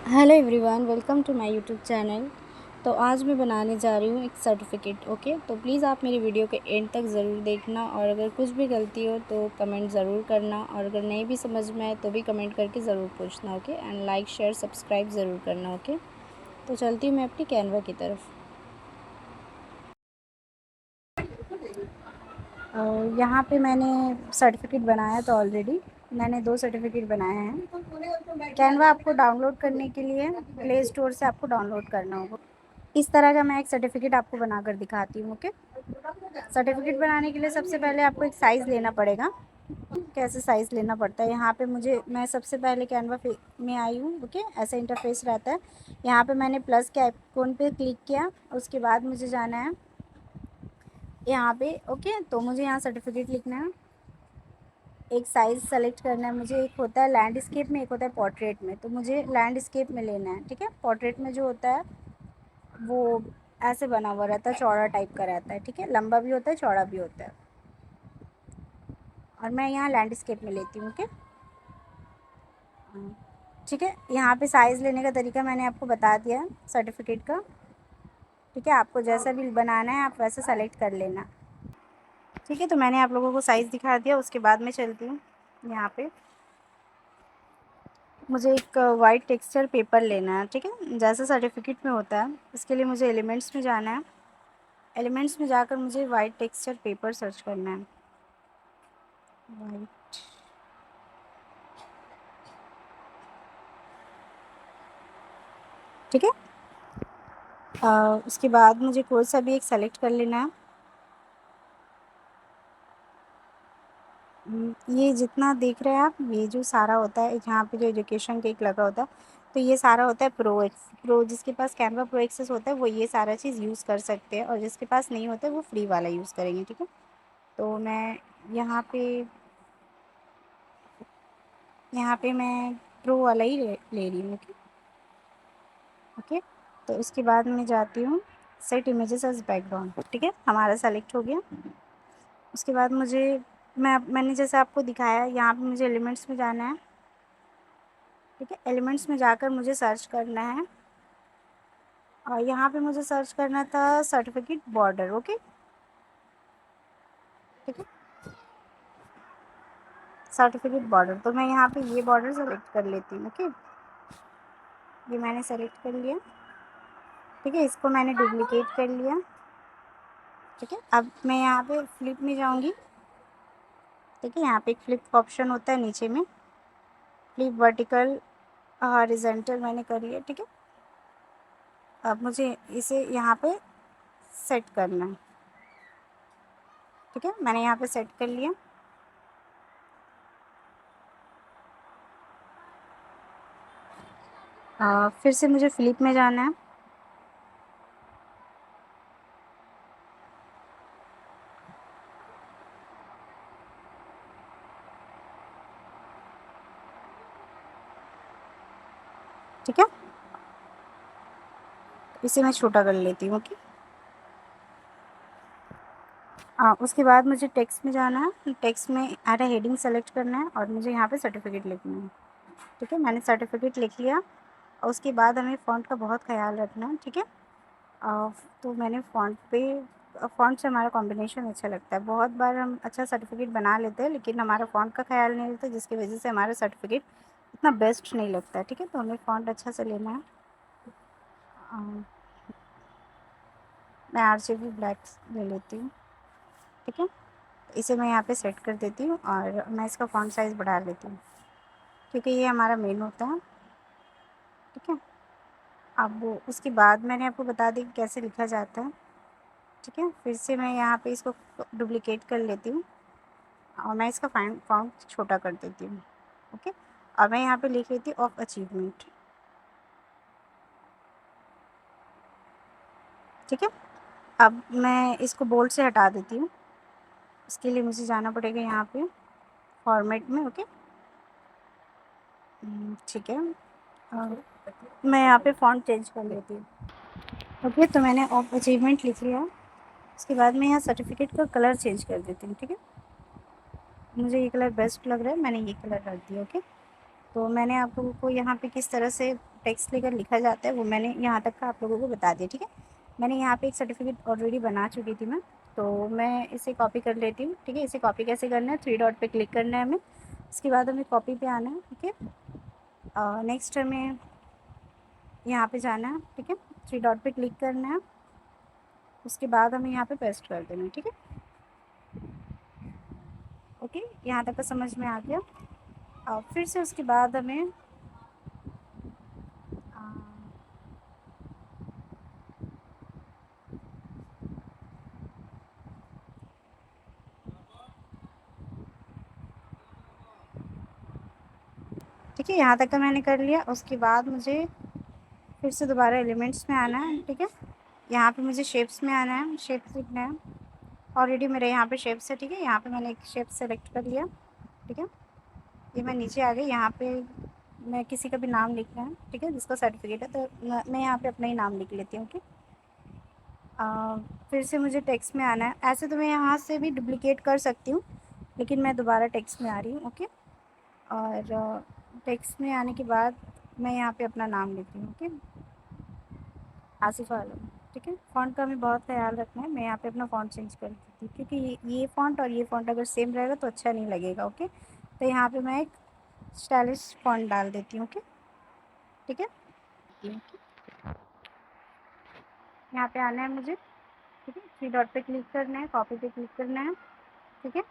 Hello everyone, welcome to my YouTube channel. तो आज मैं बनाने जा रही हूँ एक सर्टिफिकेट। ओके, तो प्लीज़ आप मेरी वीडियो के एंड तक ज़रूर देखना, और अगर कुछ भी गलती हो तो कमेंट ज़रूर करना, और अगर नहीं भी समझ में आए तो भी कमेंट करके ज़रूर पूछना। Okay, and like share subscribe ज़रूर करना। ओके, तो चलती हूँ मैं अपनी कैनवा की तरफ। और यहाँ पे मैंने सर्टिफिकेट बनाया तो ऑलरेडी मैंने 2 सर्टिफिकेट बनाए हैं। कैनवा आपको डाउनलोड करने के लिए प्ले स्टोर से आपको डाउनलोड करना होगा। इस तरह का मैं एक सर्टिफिकेट आपको बनाकर दिखाती हूँ। ओके, सर्टिफिकेट बनाने के लिए सबसे पहले आपको एक साइज़ लेना पड़ेगा। कैसे साइज़ लेना पड़ता है, यहाँ पे मैं सबसे पहले कैनवा में आई हूँ। ओके, ऐसा इंटरफेस रहता है। यहाँ पे मैंने प्लस के आइकॉन पे क्लिक किया, उसके बाद मुझे जाना है यहाँ पे। ओके, तो मुझे यहाँ सर्टिफिकेट लिखना है, एक साइज़ सेलेक्ट करना है मुझे। एक होता है लैंडस्केप में, एक होता है पोर्ट्रेट में। तो मुझे लैंडस्केप में लेना है। ठीक है, पोर्ट्रेट में जो होता है वो ऐसे बना हुआ रहता है, चौड़ा टाइप का रहता है। ठीक है, लंबा भी होता है, चौड़ा भी होता है, और मैं यहाँ लैंडस्केप में लेती हूँ। ओके, ठीक है, यहाँ पे साइज़ लेने का तरीका मैंने आपको बता दिया है सर्टिफिकेट का। ठीक है, आपको जैसा भी बनाना है आप वैसे सेलेक्ट कर लेना। ठीक है, तो मैंने आप लोगों को साइज़ दिखा दिया। उसके बाद मैं चलती हूँ यहाँ पे। मुझे एक वाइट टेक्सचर पेपर लेना है। ठीक है, जैसा सर्टिफिकेट में होता है, इसके लिए मुझे एलिमेंट्स में जाना है। एलिमेंट्स में जाकर मुझे वाइट टेक्सचर पेपर सर्च करना है। वाइट, ठीक है। उसके बाद मुझे कोई सा भी एक सेलेक्ट कर लेना है। ये जितना देख रहे हैं आप, ये जो सारा होता है यहाँ पे, जो एजुकेशन के एक लगा होता है, तो ये सारा होता है प्रो। जिसके पास कैनवा प्रो एक्सेस होता है वो ये सारा चीज़ यूज़ कर सकते हैं, और जिसके पास नहीं होता है वो फ्री वाला यूज़ करेंगे। ठीक है, तो मैं यहाँ पे मैं प्रो वाला ही ले रही हूँ। ओके ओके, तो उसके बाद मैं जाती हूँ सेट इमेजेस एज बैकग्राउंड। ठीक है, हमारा सेलेक्ट हो गया। उसके बाद मैंने जैसे आपको दिखाया, यहाँ पे मुझे एलिमेंट्स में जाना है। ठीक है, एलिमेंट्स में जाकर मुझे सर्च करना है, और यहाँ पे मुझे सर्च करना था सर्टिफिकेट बॉर्डर। ओके, ठीक है, सर्टिफिकेट बॉर्डर। तो मैं यहाँ पे ये बॉर्डर सेलेक्ट कर लेती हूँ। ओके, ये मैंने सेलेक्ट कर लिया। ठीक है, इसको मैंने डुप्लीकेट कर लिया। ठीक है, अब मैं यहाँ पे फ्लिप में जाऊँगी। ठीक है, यहाँ पे एक फ्लिप ऑप्शन होता है नीचे में, फ्लिप वर्टिकल हॉरिजॉन्टल मैंने कर लिया। ठीक है, अब मुझे इसे यहाँ पे सेट करना है। ठीक है, मैंने यहाँ पे सेट कर लिया। फिर से मुझे फ्लिप में जाना है। ठीक है, इसे मैं छोटा कर लेती हूँ। ओके, उसके बाद मुझे टेक्स्ट में जाना है। टेक्स्ट में एड हेडिंग सेलेक्ट करना है, और मुझे यहाँ पे सर्टिफिकेट लिखना है। ठीक है, मैंने सर्टिफिकेट लिख लिया, और उसके बाद हमें फ़ॉन्ट का बहुत ख्याल रखना है। ठीक है, तो मैंने फ़ॉन्ट से हमारा कॉम्बिनेशन अच्छा लगता है। बहुत बार हम अच्छा सर्टिफिकेट बना लेते हैं, लेकिन हमारा फ़ॉन्ट का ख्याल नहीं रहता, जिसकी वजह से हमारा सर्टिफिकेट इतना बेस्ट नहीं लगता है। ठीक है, तो हमें फ़ॉन्ट अच्छा से लेना है। मैं RGB ब्लैक ले लेती हूँ। ठीक है, इसे मैं यहाँ पे सेट कर देती हूँ, और मैं इसका फ़ॉन्ट साइज़ बढ़ा लेती हूँ, क्योंकि ये हमारा मेन होता है। ठीक है, अब उसके बाद मैंने आपको बता दी कि कैसे लिखा जाता है। ठीक है, फिर से मैं यहाँ पे इसको डुप्लिकेट कर लेती हूँ, और मैं इसका फ़ॉन्ट छोटा कर देती हूँ। ओके, और मैं यहाँ पे लिख लेती हूँ ऑफ अचीवमेंट। ठीक है, अब मैं इसको बोल्ड से हटा देती हूँ। इसके लिए मुझे जाना पड़ेगा यहाँ पे फॉर्मेट में। ओके, ठीक है, मैं यहाँ पे फ़ॉन्ट चेंज कर लेती हूँ। ओके, तो मैंने ऑफ अचीवमेंट लिख लिया। उसके बाद मैं यहाँ सर्टिफिकेट का कलर चेंज कर देती हूँ। ठीक है, मुझे ये कलर बेस्ट लग रहा है, मैंने ये कलर रख दिया। ओके, तो मैंने आप लोगों को यहाँ पे किस तरह से टेक्स्ट लेकर लिखा जाता है वो मैंने यहाँ तक का आप लोगों को बता दिया, ठीक है। मैंने यहाँ पे एक सर्टिफिकेट ऑलरेडी बना चुकी थी मैं, तो मैं इसे कॉपी कर लेती हूँ, ठीक है। इसे कॉपी कैसे करना है, 3 डॉट पे क्लिक करना है हमें, उसके बाद हमें कॉपी पे आना है, ठीक है। नेक्स्ट हमें यहाँ पे जाना है, ठीक है, 3 डॉट पे क्लिक करना है, उसके बाद हमें यहाँ पे पेस्ट कर देना है, ठीक है। ओके, यहाँ तक का समझ में आ गया। फिर से उसके बाद हमें ठीक है, यहाँ तक का मैंने कर लिया। उसके बाद मुझे फिर से दोबारा एलिमेंट्स में आना है, ठीक है। यहाँ पे मुझे शेप्स में आना है, शेप्स लिखना है। ऑलरेडी मेरे यहाँ पे शेप्स है, ठीक है। यहाँ पे मैंने एक शेप सेलेक्ट कर लिया, ठीक है। ये मैं नीचे आ गई। यहाँ पे मैं किसी का भी नाम लिखना है, ठीक है, जिसका सर्टिफिकेट है, तो मैं यहाँ पे अपना ही नाम लिख लेती हूँ, ठीक। फिर से मुझे टेक्स्ट में आना है। ऐसे तो मैं यहाँ से भी डुप्लिकेट कर सकती हूँ, लेकिन मैं दोबारा टेक्स्ट में आ रही हूँ, ओके। और टेक्स्ट में आने के बाद मैं यहाँ पे अपना नाम लिखती हूँ, ओके, आसिफ़ा आलम, ठीक है। फ़ॉन्ट का हमें बहुत ख्याल रखना है। मैं यहाँ पे अपना फ़ॉन्ट चेंज कर देती हूँ, क्योंकि ये फ़ॉन्ट और ये फ़ॉन्ट अगर सेम रहेगा तो अच्छा नहीं लगेगा, ओके। तो यहाँ पे मैं एक स्टाइलिश फ़ॉन्ट डाल देती हूँ, ओके, ठीक है। यहाँ पे आना है मुझे, ठीक है, 3 डॉट पे क्लिक करना है, कॉपी पे क्लिक करना है, ठीक है।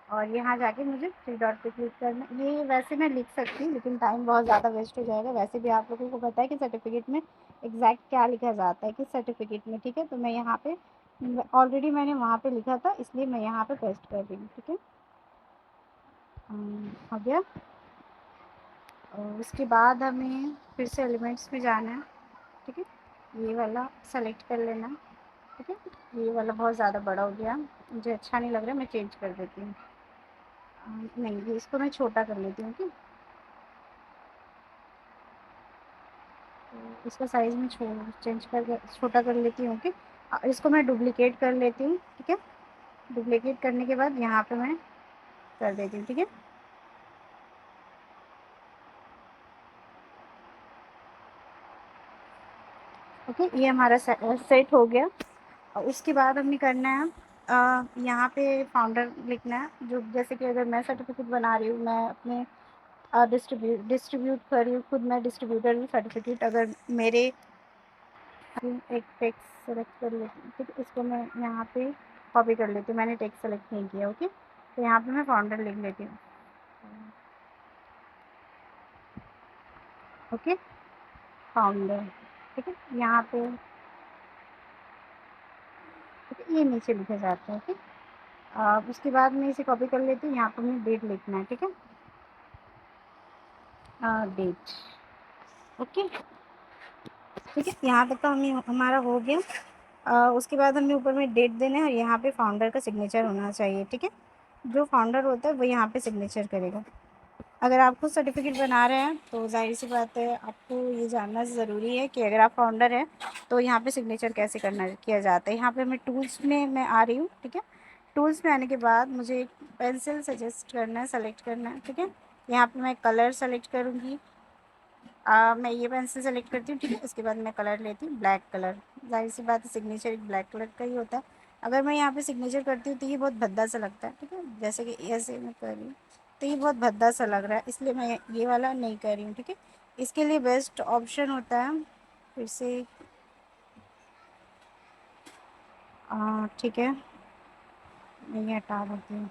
और यहाँ जाके मुझे 3 डॉट पे क्लिक करना है। ये वैसे मैं लिख सकती हूँ, लेकिन टाइम बहुत ज़्यादा वेस्ट हो जाएगा। वैसे भी आप लोगों को पता है कि सर्टिफिकेट में एग्जैक्ट क्या लिखा जाता है, किस सर्टिफिकेट में, ठीक है। तो मैं यहाँ पे ऑलरेडी मैंने वहाँ पे लिखा था, इसलिए मैं यहाँ पे पेस्ट कर रही हूँ, ठीक है। हो गया। और उसके बाद हमें फिर से एलिमेंट्स में जाना है, ठीक है। ये वाला सेलेक्ट कर लेना, ठीक है। ये वाला बहुत ज़्यादा बड़ा हो गया, मुझे अच्छा नहीं लग रहा, मैं चेंज कर देती हूँ। नहीं, ये इसको मैं छोटा कर लेती हूँ, ठीक। तो इसका साइज़ मैं चेंज कर छोटा कर लेती हूँ, ठीक। इसको मैं डुप्लिकेट कर लेती हूँ, ठीक है। डुप्लिकेट करने के बाद यहाँ पे मैं कर देती हूँ, ठीक है। ओके, ये हमारा सेट हो गया। और उसके बाद हमें करना है, यहाँ पे फाउंडर लिखना है। जो जैसे कि अगर मैं सर्टिफिकेट बना रही हूँ, मैं अपने डिस्ट्रीब्यूट कर रही हूँ, खुद मैं डिस्ट्रीब्यूटर हूँ सर्टिफिकेट। अगर मेरे एक टेक्स्ट सेलेक्ट कर लेती हूँ, ठीक है। इसको मैं यहाँ पे कॉपी कर लेती हूँ, मैंने टेक्स्ट सेलेक्ट नहीं किया, ओके। तो यहाँ पे मैं फाउंडर लिख लेती हूँ, ओके, फाउंडर, ठीक है। यहाँ पे ठीक है, ये नीचे लिखे जाते हैं, ठीक। उसके बाद मैं इसे कॉपी कर लेती हूँ। यहाँ पर मुझे डेट लिखना है, ठीक है, डेट, ओके, ठीक है। यहाँ तक का हमें हमारा हो गया। उसके बाद हमें ऊपर में डेट देना है, और यहाँ पे फाउंडर का सिग्नेचर होना चाहिए, ठीक है। जो फाउंडर होता है वो यहाँ पे सिग्नेचर करेगा। अगर आप खुद सर्टिफिकेट बना रहे हैं तो ज़ाहिर सी बात है, आपको ये जानना ज़रूरी है कि अगर आप फाउंडर हैं तो यहाँ पे सिग्नेचर कैसे करना किया जाता है। यहाँ पे मैं टूल्स में मैं आ रही हूँ, ठीक है। टूल्स में आने के बाद मुझे एक पेंसिल सजेस्ट करना है, सेलेक्ट करना है, ठीक है। यहाँ पे मैं कलर सेलेक्ट करूँगी। मैं ये पेंसिल सेलेक्ट करती हूँ, ठीक है। उसके बाद मैं कलर लेती हूँ ब्लैक कलर। ज़ाहिर सी बात है, सिग्नेचर एक ब्लैक कलर का ही होता है। अगर मैं यहाँ पे सिग्नेचर करती हूँ तो ये बहुत भद्दा सा लगता है, ठीक है। जैसे कि ऐसे मैं कर रही हूँ तो ये बहुत भद्दा सा लग रहा है, इसलिए मैं ये वाला नहीं कर रही हूँ, ठीक है। इसके लिए बेस्ट ऑप्शन होता है, फिर से ठीक है, मैं ये हटा देती हूँ।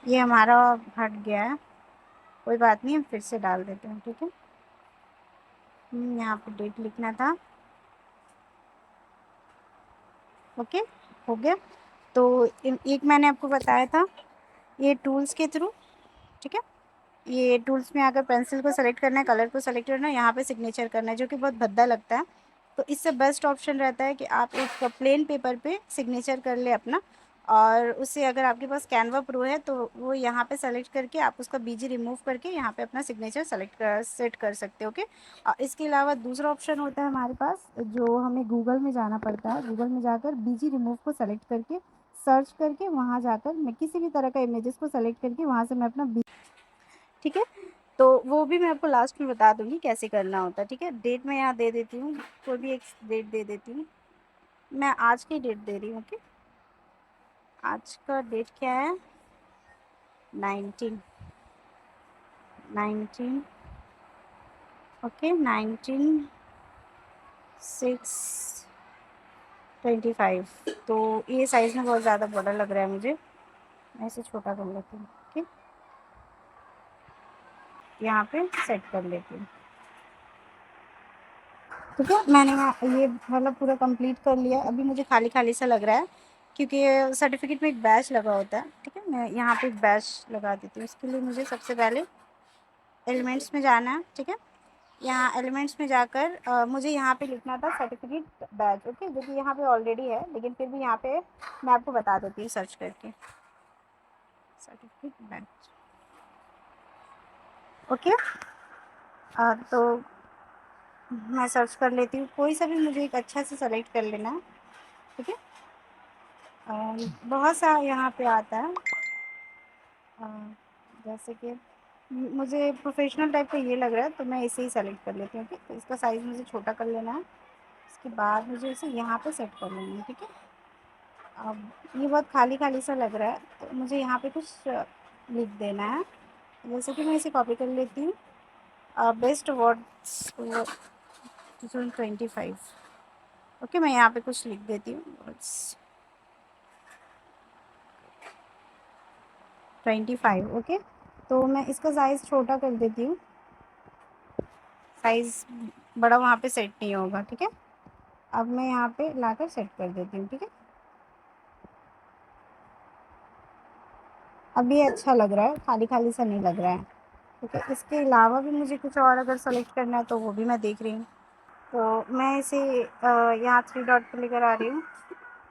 ये हमारा हट गया है, कोई बात नहीं, हम फिर से डाल देते हैं, ठीक है। यहाँ पे डेट लिखना था, ओके, हो गया। तो एक मैंने आपको बताया था, ये टूल्स के थ्रू, ठीक है। ये टूल्स में आकर पेंसिल को सेलेक्ट करना है, कलर को सेलेक्ट करना है, यहाँ पे सिग्नेचर करना है, जो कि बहुत भद्दा लगता है। तो इससे बेस्ट ऑप्शन रहता है कि आप एक प्लेन पेपर पे सिग्नेचर कर ले अपना। और उससे अगर आपके पास कैनवा प्रो है तो वो यहाँ पे सेलेक्ट करके आप उसका बीजी रिमूव करके यहाँ पे अपना सिग्नेचर सेट कर सकते हो, ओके। और इसके अलावा दूसरा ऑप्शन होता है हमारे पास, जो हमें गूगल में जाना पड़ता है। गूगल में जाकर बीजी रिमूव को सेलेक्ट करके सर्च करके वहाँ जाकर मैं किसी भी तरह का इमेजेस को सेलेक्ट करके वहाँ से मैं अपना ठीक है। तो वो भी मैं आपको लास्ट में बता दूँगी कैसे करना होता है, ठीक है। डेट मैं यहाँ दे देती हूँ, कोई भी एक डेट दे देती हूँ। मैं आज की डेट दे रही हूँ, ओके। आज का डेट क्या है? 19, 19, ओके, 19/6/25। तो ये साइज़ में बहुत ज़्यादा बड़ा लग रहा है मुझे, मैं इसे छोटा कर लेती हूँ, ओके। यहाँ पे सेट कर लेती हूँ, ठीक है। मैंने यहाँ ये मतलब पूरा कंप्लीट कर लिया। अभी मुझे खाली खाली सा लग रहा है क्योंकि सर्टिफिकेट में एक बैच लगा होता है, ठीक है। मैं यहाँ पे एक बैच लगा देती हूँ। इसके लिए मुझे सबसे पहले एलिमेंट्स में जाना है, ठीक है। यहाँ एलिमेंट्स में जाकर मुझे यहाँ पे लिखना था सर्टिफिकेट बैच, ओके, जो कि यहाँ पे ऑलरेडी है, लेकिन फिर भी यहाँ पे मैं आपको बता देती हूँ सर्च करके, सर्टिफिकेट बैच, ओके। तो मैं सर्च कर लेती हूँ, कोई सा भी मुझे एक अच्छा से सेलेक्ट कर लेना है, ठीक है। बहुत सा यहाँ पे आता है, अ, जैसे कि मुझे प्रोफेशनल टाइप का ये लग रहा है, तो मैं इसे ही सेलेक्ट कर लेती हूँ, ठीक है। तो इसका साइज़ मुझे छोटा कर लेना है, उसके बाद मुझे इसे यहाँ पे सेट कर लेना है, ठीक है। अब ये बहुत खाली खाली सा लग रहा है, तो मुझे यहाँ पे कुछ लिख देना है। जैसे कि मैं इसे कॉपी कर लेती हूँ, बेस्ट अवार्ड्स 2025, ओके। मैं यहाँ पे कुछ लिख देती हूँ, 25, ओके। तो मैं इसका साइज़ छोटा कर देती हूँ, साइज़ बड़ा वहाँ पे सेट नहीं होगा, ठीक है। अब मैं यहाँ पे लाकर सेट कर देती हूँ, ठीक है। अब ये अच्छा लग रहा है, खाली खाली सा नहीं लग रहा है, ठीक है। इसके अलावा भी मुझे कुछ और अगर सेलेक्ट करना है तो वो भी मैं देख रही हूँ। तो मैं इसे यहाँ 3 डॉट पे लेकर आ रही हूँ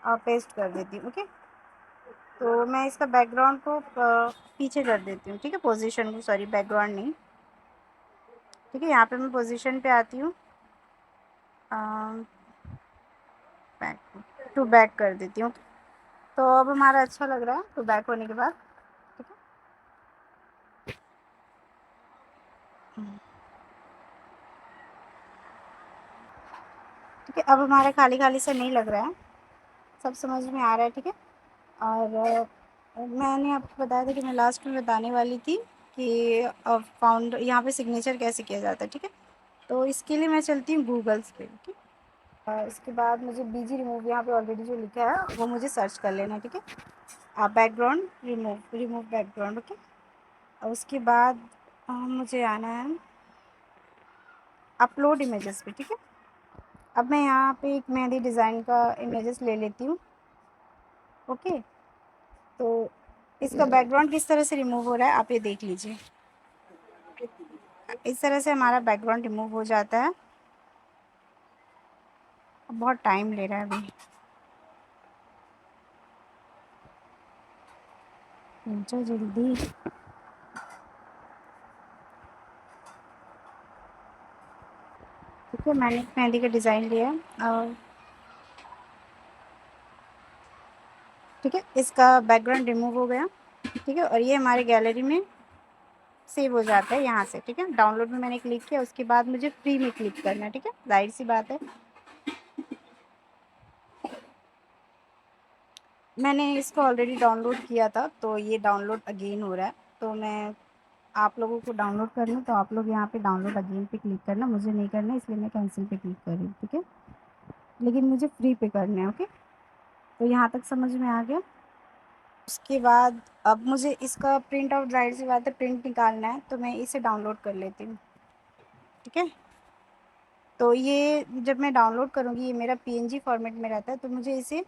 और पेस्ट कर देती हूँ, ओके। तो मैं इसका बैकग्राउंड को पीछे कर देती हूँ, ठीक है, पोजीशन को, सॉरी बैकग्राउंड नहीं, ठीक है। यहाँ पे मैं पोजीशन पे आती हूँ, बैक टू बैक कर देती हूँ। तो अब हमारा अच्छा लग रहा है टू बैक होने के बाद, ठीक है। ठीक है, अब हमारा खाली खाली से नहीं लग रहा है, सब समझ में आ रहा है, ठीक है। और मैंने आपको बताया था कि मैं लास्ट में बताने वाली थी कि फाउंड यहाँ पे सिग्नेचर कैसे किया जाता है, ठीक है। तो इसके लिए मैं चलती हूँ गूगल्स पे, ठीक है। इसके बाद मुझे बीजी रिमूव यहाँ पे ऑलरेडी जो लिखा है वो मुझे सर्च कर लेना है, ठीक है। Background remove, remove background, okay. और उसके बाद मुझे आना है अपलोड इमेजेस पे, ठीक है। अब मैं यहाँ पे एक मेहंदी डिज़ाइन का इमेजेस ले लेती हूँ, ओके। तो इसका बैकग्राउंड किस तरह से रिमूव हो रहा है आप ये देख लीजिए। इस तरह से हमारा बैकग्राउंड रिमूव हो जाता है। बहुत टाइम ले रहा है अभी, जल्दी। ठीक है, मैंने एक मेहंदी का डिज़ाइन लिया और ठीक है, इसका बैकग्राउंड रिमूव हो गया, ठीक है। और ये हमारे गैलरी में सेव हो जाता है यहाँ से, ठीक है। डाउनलोड में मैंने क्लिक किया, उसके बाद मुझे फ्री में क्लिक करना है, ठीक है, जाहिर सी बात है। मैंने इसको ऑलरेडी डाउनलोड किया था, तो ये डाउनलोड अगेन हो रहा है। तो मैं आप लोगों को डाउनलोड करना, तो आप लोग यहाँ पे डाउनलोड अगेन पे क्लिक करना, मुझे नहीं करना, इसलिए मैं कैंसिल पे क्लिक कर रही हूँ, ठीक है। लेकिन मुझे फ्री पे करना है, ओके। तो यहाँ तक समझ में आ गया। उसके बाद अब मुझे इसका प्रिंट आउट, जाहिर सी बात है प्रिंट निकालना है, तो मैं इसे डाउनलोड कर लेती हूँ, ठीक है। तो ये जब मैं डाउनलोड करूँगी, ये मेरा पीएनजी फॉर्मेट में रहता है, तो मुझे इसे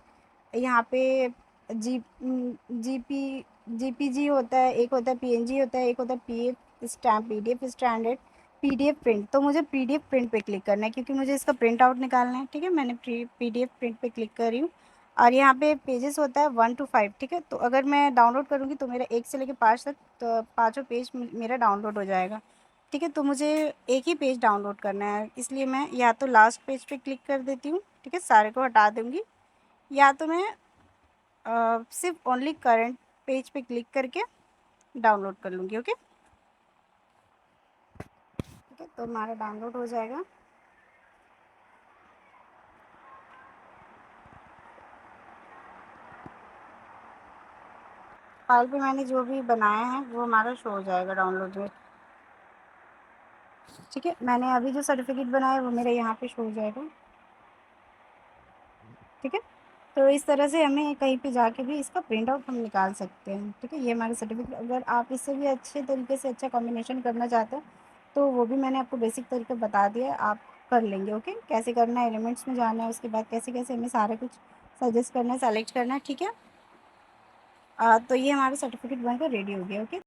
यहाँ पे जी जीपी जीपीजी होता है, एक होता है पीएनजी होता है, एक होता है PF stamp, PDF standard, PDF print. तो मुझे पीडीएफ प्रिंट पे क्लिक करना है क्योंकि मुझे इसका प्रिंट आउट निकालना है, ठीक है। मैंने पीडीएफ प्रिंट पे क्लिक कर रही हूँ और यहाँ पे पेजेस होता है 1 to 5, ठीक है। तो अगर मैं डाउनलोड करूँगी तो मेरा 1 से लेकर 5 तक, तो पाँचों पेज मेरा डाउनलोड हो जाएगा, ठीक है। तो मुझे एक ही पेज डाउनलोड करना है, इसलिए मैं या तो लास्ट पेज पे क्लिक कर देती हूँ, ठीक है, सारे को हटा दूँगी, या तो मैं सिर्फ ओनली करंट पेज पे क्लिक करके डाउनलोड कर लूँगी, ओके। तो हमारा डाउनलोड हो जाएगा। फाइल पे मैंने जो भी बनाया है वो हमारा शो हो जाएगा डाउनलोड में। ठीक है, मैंने अभी जो सर्टिफिकेट बनाया है वो मेरे यहाँ पे शो हो जाएगा। ठीक है, तो इस तरह से हमें कहीं पे जाके भी इसका प्रिंट आउट हम निकाल सकते हैं। ठीक है, ये हमारा सर्टिफिकेट। अगर आप इससे भी अच्छे तरीके से अच्छा कॉम्बिनेशन करना चाहते हैं तो वो भी मैंने आपको बेसिक तरीका बता दिया है, आप कर लेंगे। ओके, कैसे करना है, एलिमेंट्स में जाना है, उसके बाद कैसे कैसे हमें सारा कुछ सजेस्ट करना है, सेलेक्ट करना है। ठीक है, तो ये हमारा सर्टिफिकेट बनकर रेडी हो गया। ओके।